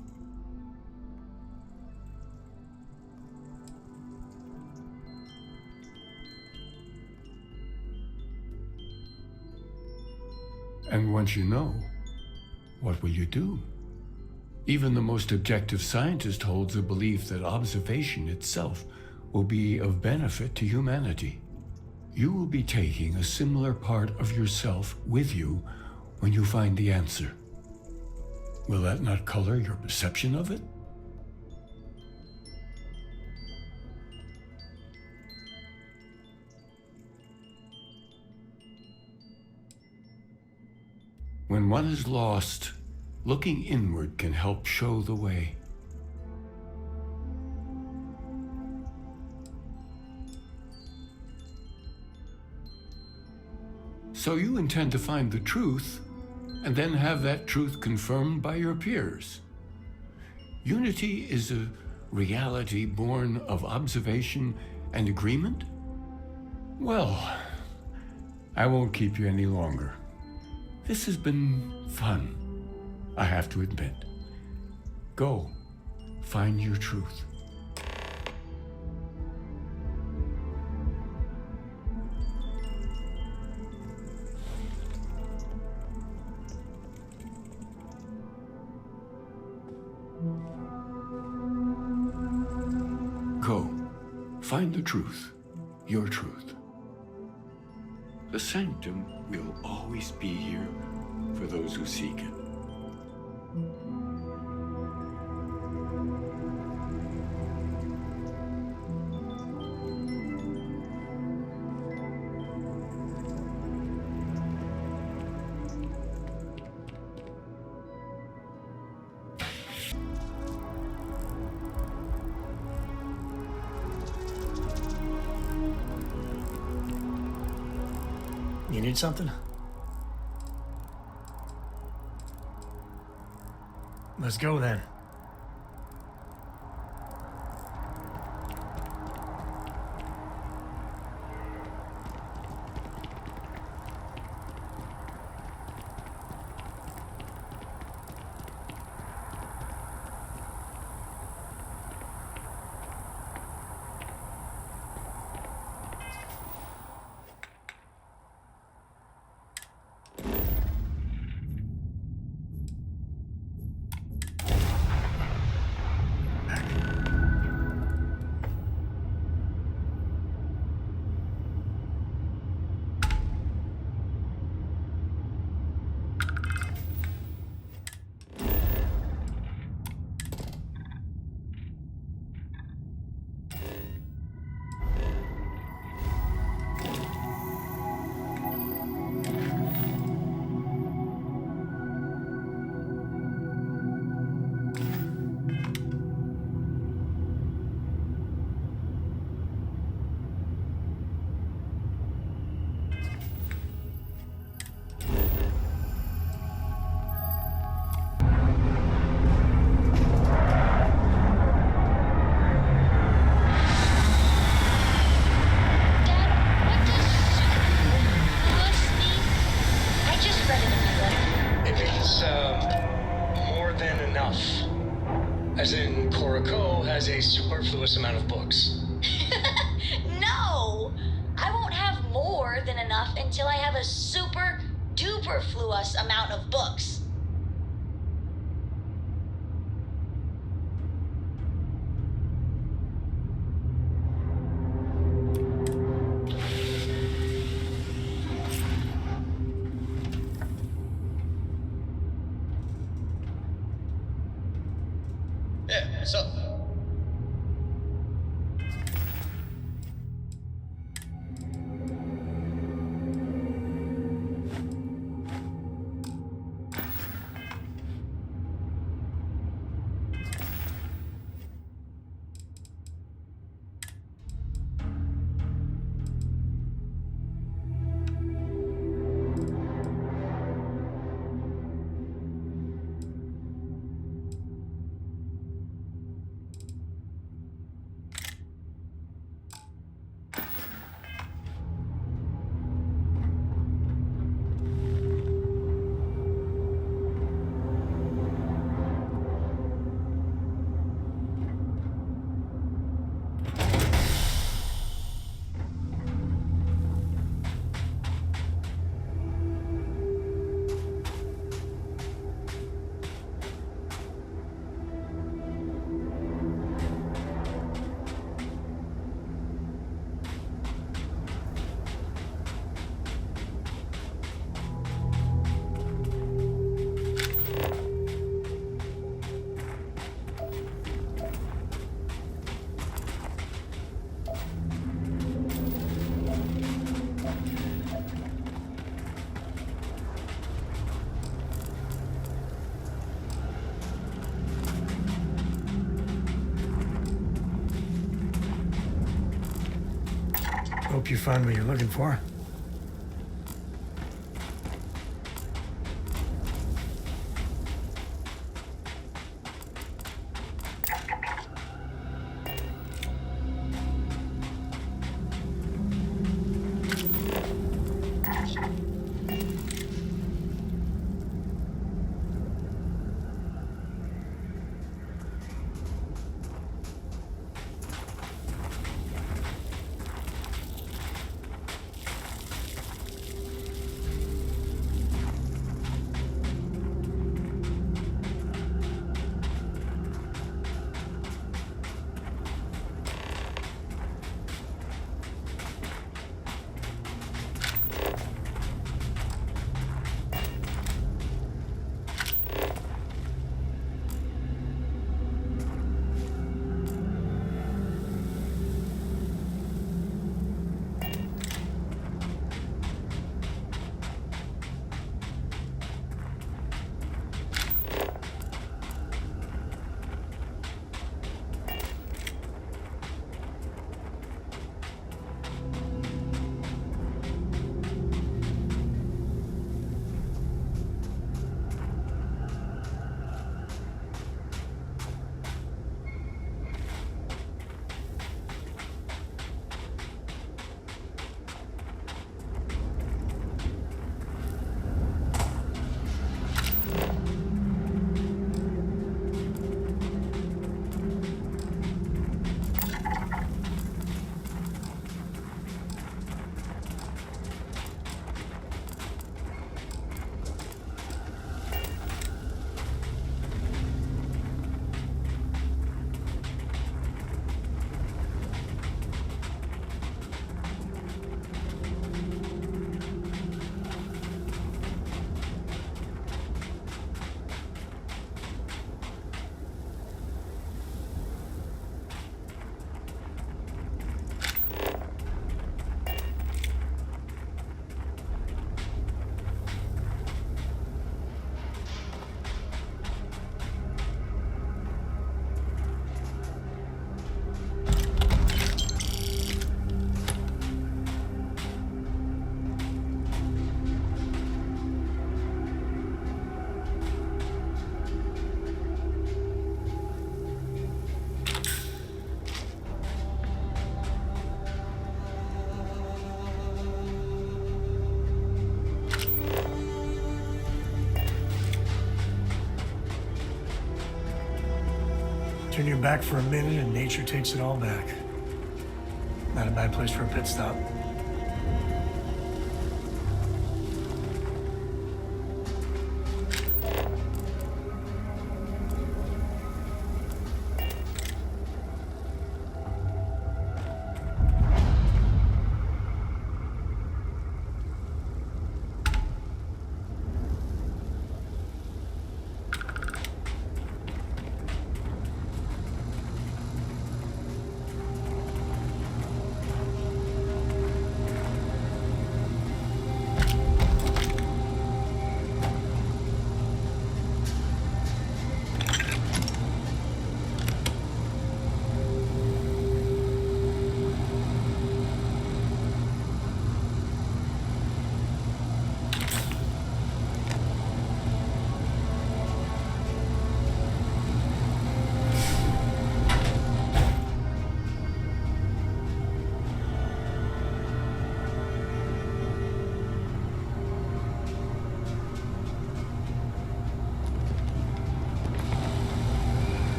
And once you know, what will you do? Even the most objective scientist holds a belief that observation itself will be of benefit to humanity. You will be taking a similar part of yourself with you when you find the answer. Will that not color your perception of it? When one is lost, looking inward can help show the way. So you intend to find the truth, and then have that truth confirmed by your peers. Unity is a reality born of observation and agreement? Well, I won't keep you any longer. This has been fun, I have to admit. Go, find your truth. Go, find the truth, your truth. The sanctum will always be here for those who seek it. You need something? Let's go then. than enough. As in, Koroko has a superfluous amount of books. No! I won't have more than enough until I have a super duper fluous amount of books. Yeah, what's up? Hope you find what you're looking for. Turn your back for a minute and nature takes it all back. Not a bad place for a pit stop.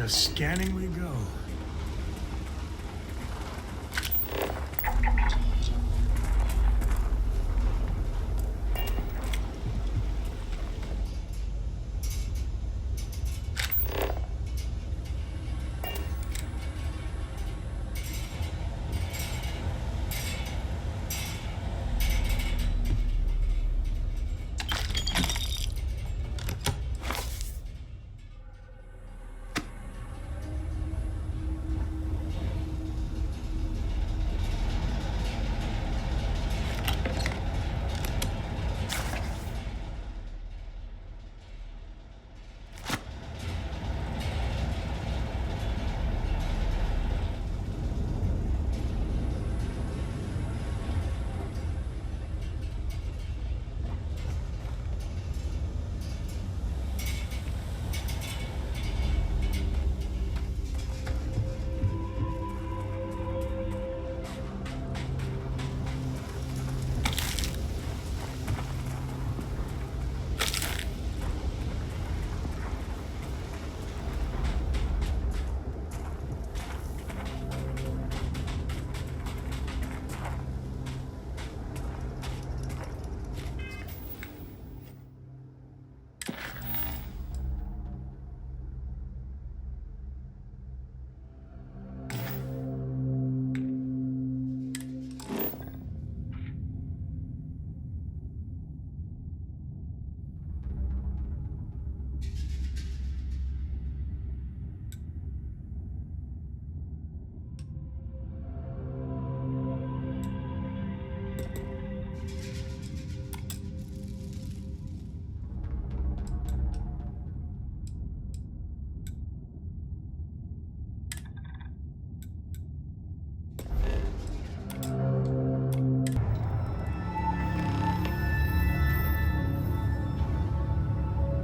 the scanning we go.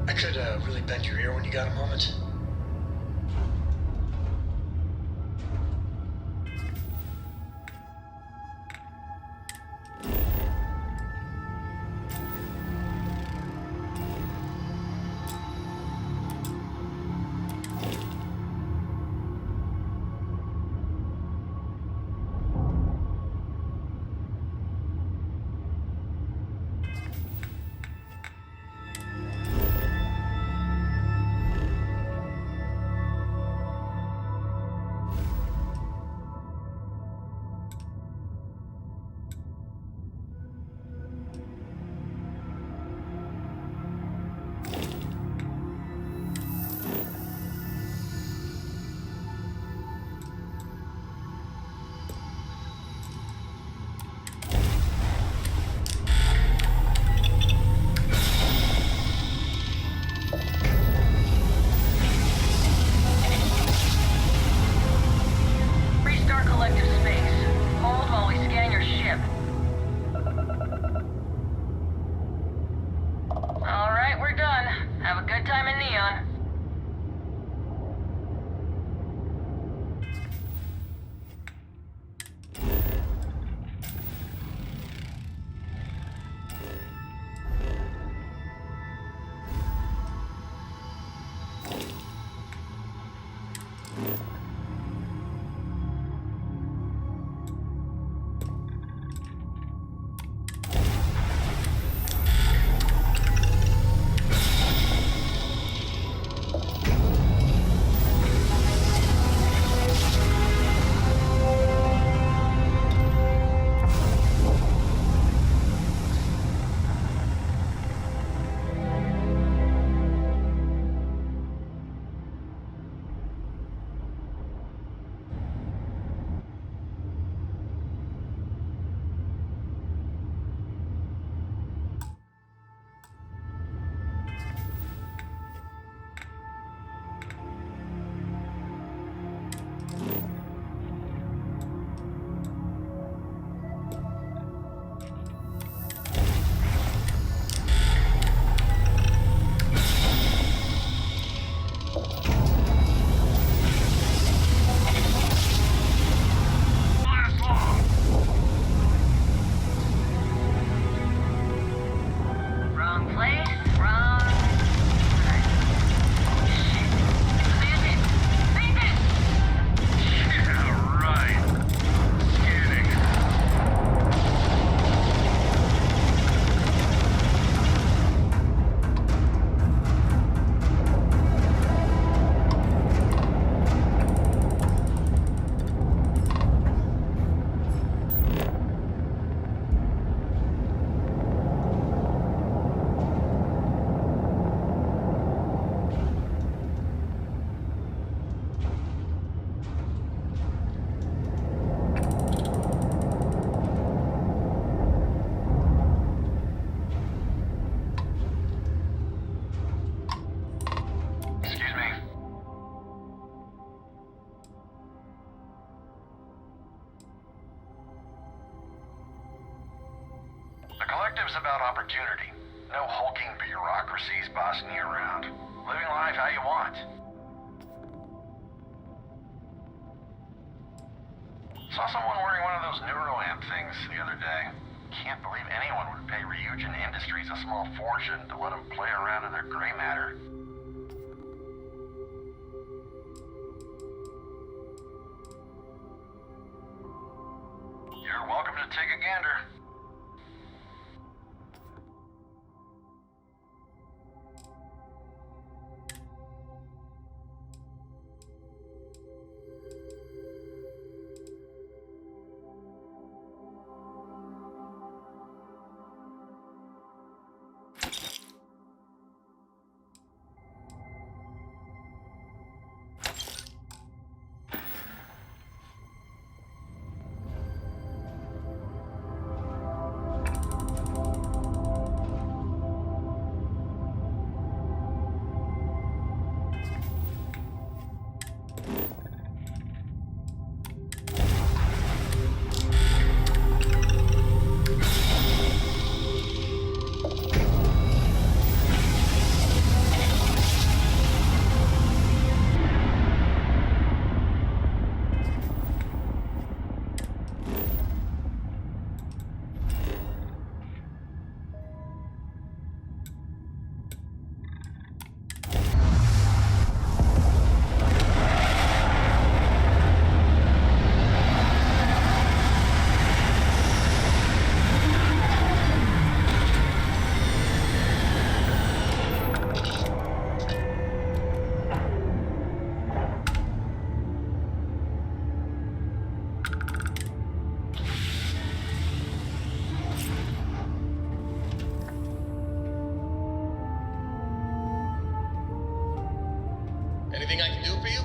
I could really bend your ear when you got a moment. Directives about opportunity. No hulking bureaucracies bossing you around. Living life how you want. Saw someone wearing one of those neuroamp things the other day. Can't believe anyone would pay Ryujin Industries a small fortune to let them play around in their gray matter. You're welcome to take a gander. Anything I can do for you?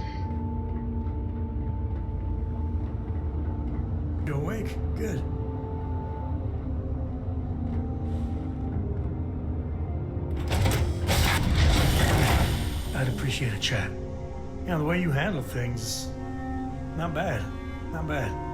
You awake? Good. I'd appreciate a chat. You know, the way you handle things, not bad. Not bad.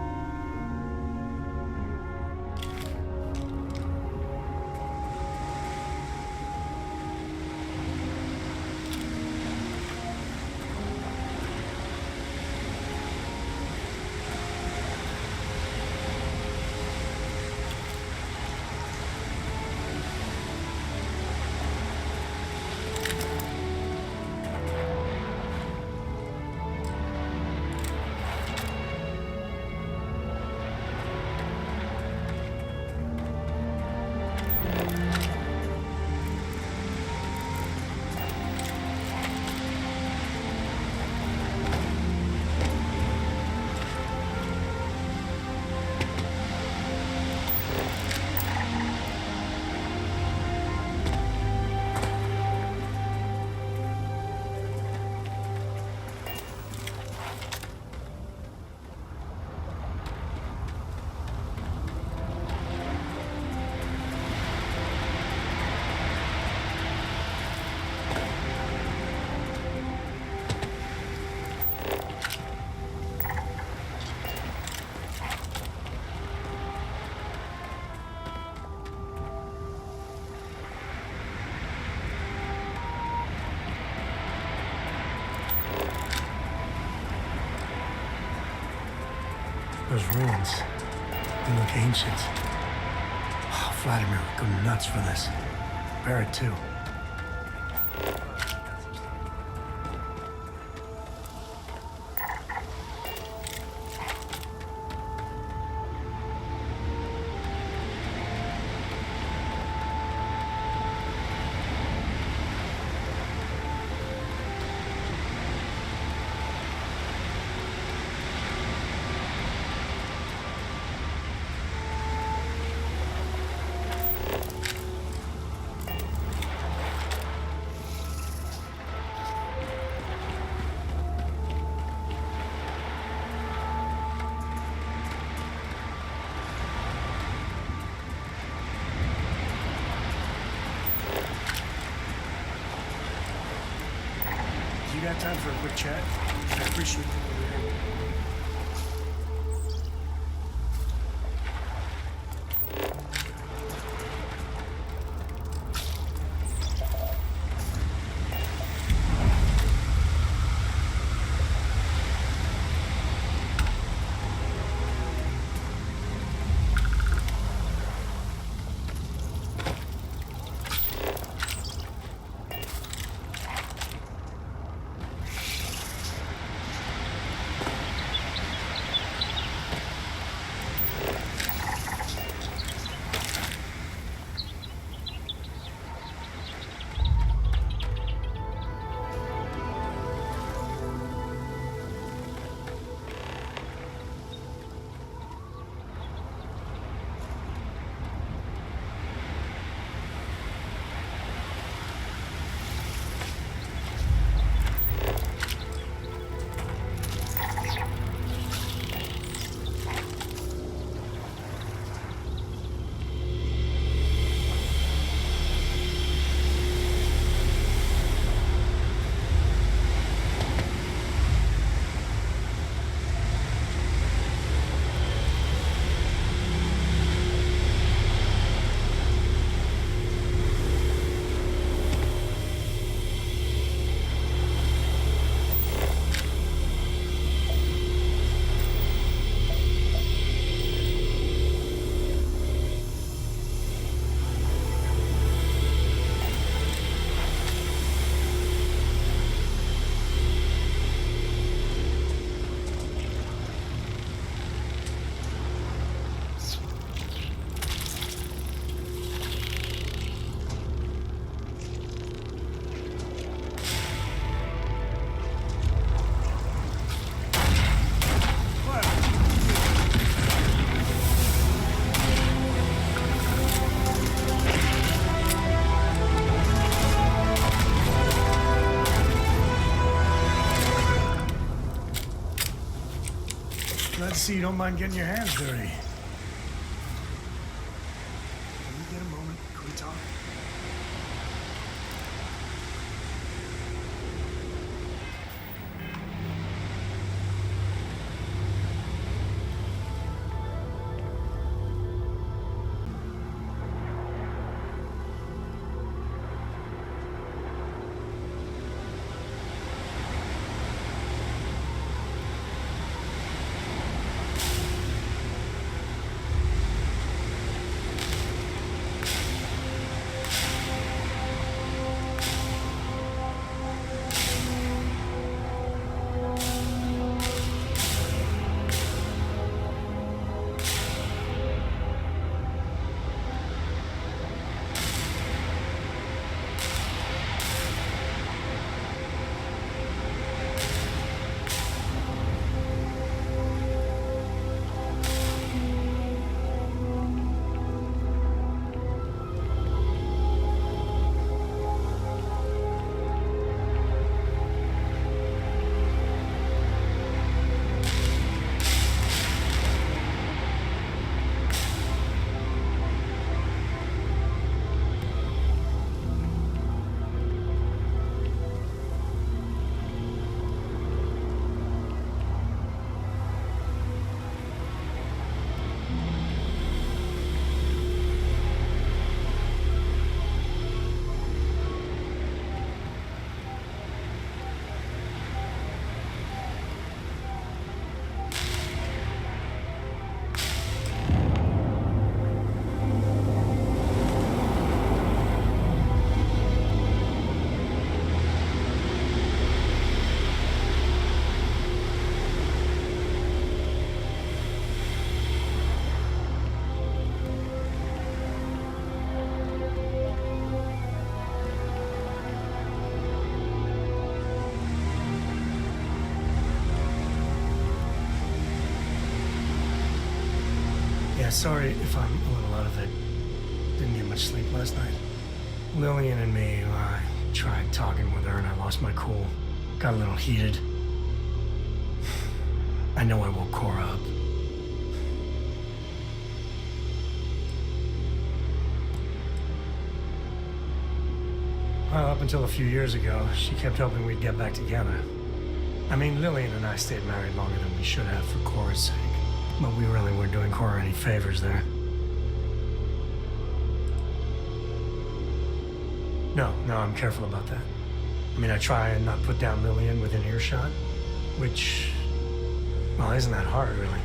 Those ruins, they look ancient. Oh, Vladimir would go nuts for this. Barrett, too. You got time for a quick chat? I appreciate it. Glad to see you don't mind getting your hands dirty. Can you get a moment? Can we talk? Yeah, sorry if I'm a little out of it. Didn't get much sleep last night. Lillian and me, I tried talking with her and I lost my cool. Got a little heated. I know I woke Cora up. Well, up until a few years ago, she kept hoping we'd get back together. I mean, Lillian and I stayed married longer than we should have for Cora's sake. But we really weren't doing Cora any favors there. No, I'm careful about that. I mean, I try and not put down Lillian within earshot, which, well, isn't that hard, really?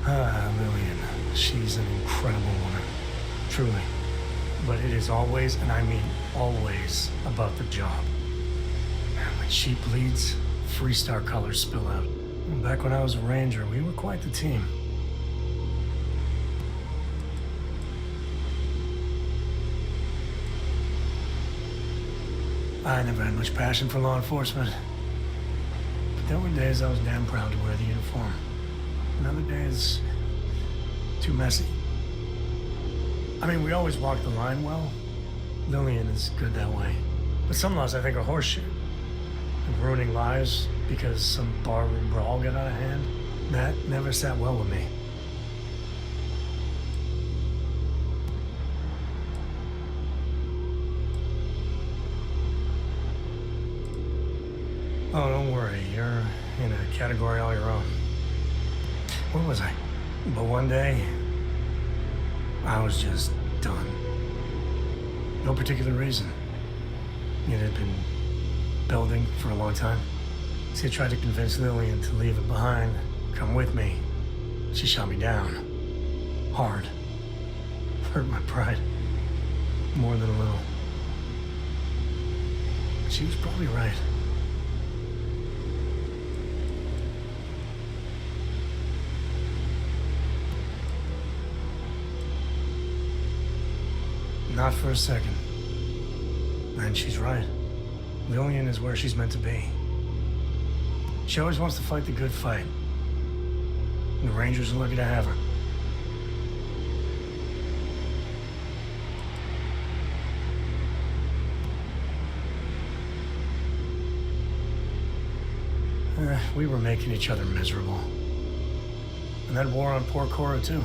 Lillian, she's an incredible woman, truly. But it is always, and I mean always, about the job. Man, when she bleeds, Freestar colors spill out. And back when I was a ranger, we were quite the team. I never had much passion for law enforcement. But there were days I was damn proud to wear the uniform. And other days, too messy. I mean, we always walked the line well. Lillian is good that way. But some laws I think are horseshit. And ruining lives because some barroom brawl got out of hand, that never sat well with me. Oh, don't worry. You're in a category all your own. Where was I? But one day, I was just done. No particular reason. It had been building for a long time. See, I tried to convince Lillian to leave it behind, come with me. She shot me down. Hard. Hurt my pride. More than a little. But she was probably right. Not for a second. And she's right. Lillian is where she's meant to be. She always wants to fight the good fight. And the Rangers are lucky to have her. We were making each other miserable. And that war on poor Cora, too.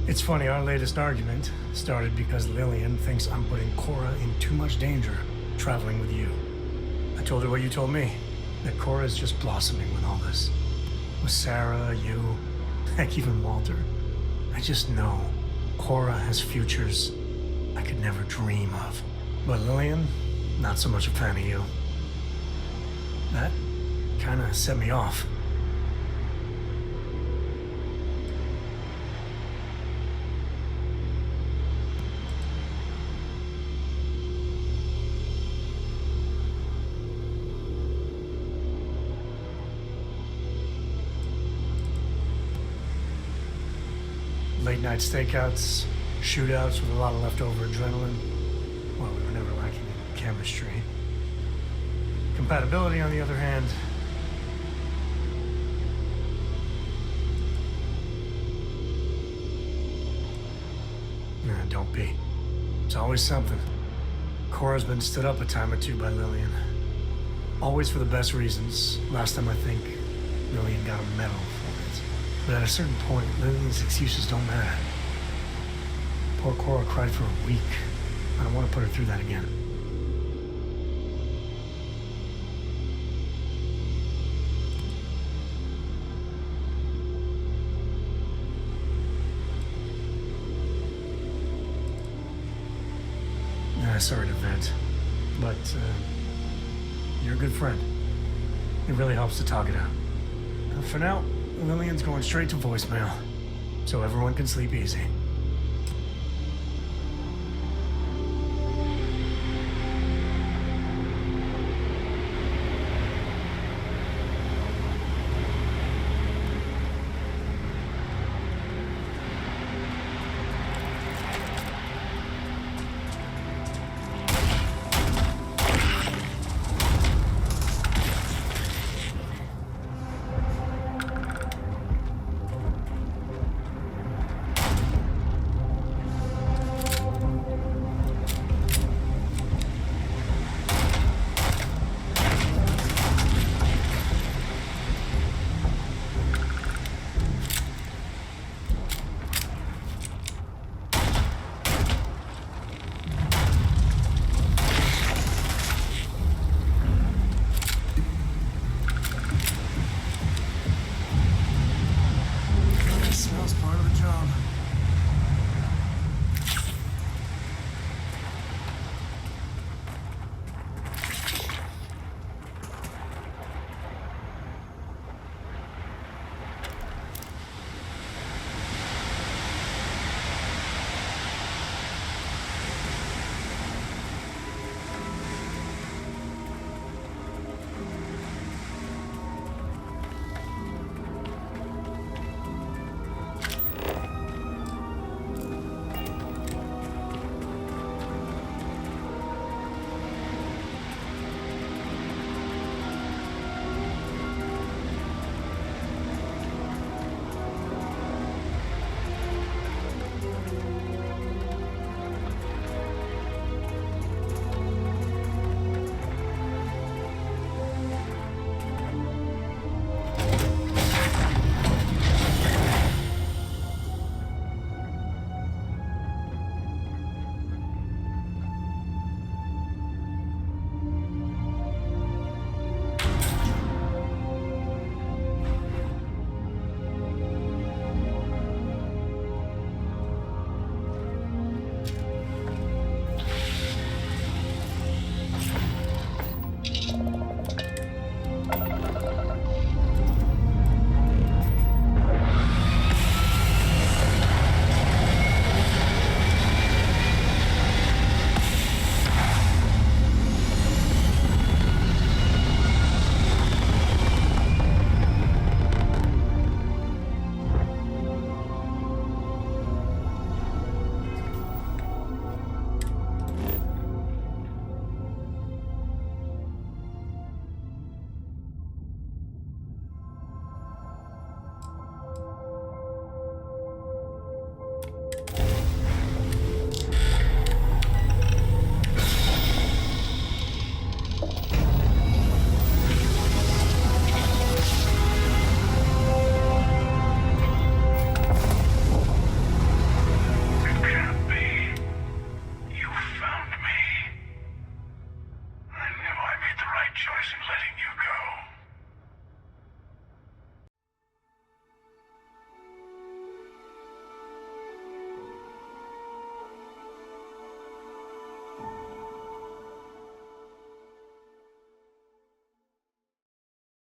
It's funny, our latest argument started because Lillian thinks I'm putting Cora in too much danger traveling with you. I told her what you told me, that Cora is just blossoming with all this. With Sarah, you, heck, even Walter. I just know Cora has futures I could never dream of. But Lillian, not so much a fan of you. That kinda set me off. Late night stakeouts, shootouts with a lot of leftover adrenaline. Well, we were never lacking in chemistry. Compatibility, on the other hand, nah, don't be. It's always something. Cora's been stood up a time or two by Lillian. Always for the best reasons. Last time I think Lillian got a medal for it. But at a certain point, Lillian's excuses don't matter. Poor Cora cried for a week. I don't want to put her through that again. Sorry to vent, but you're a good friend. It really helps to talk it out. For now, Lillian's going straight to voicemail, so everyone can sleep easy.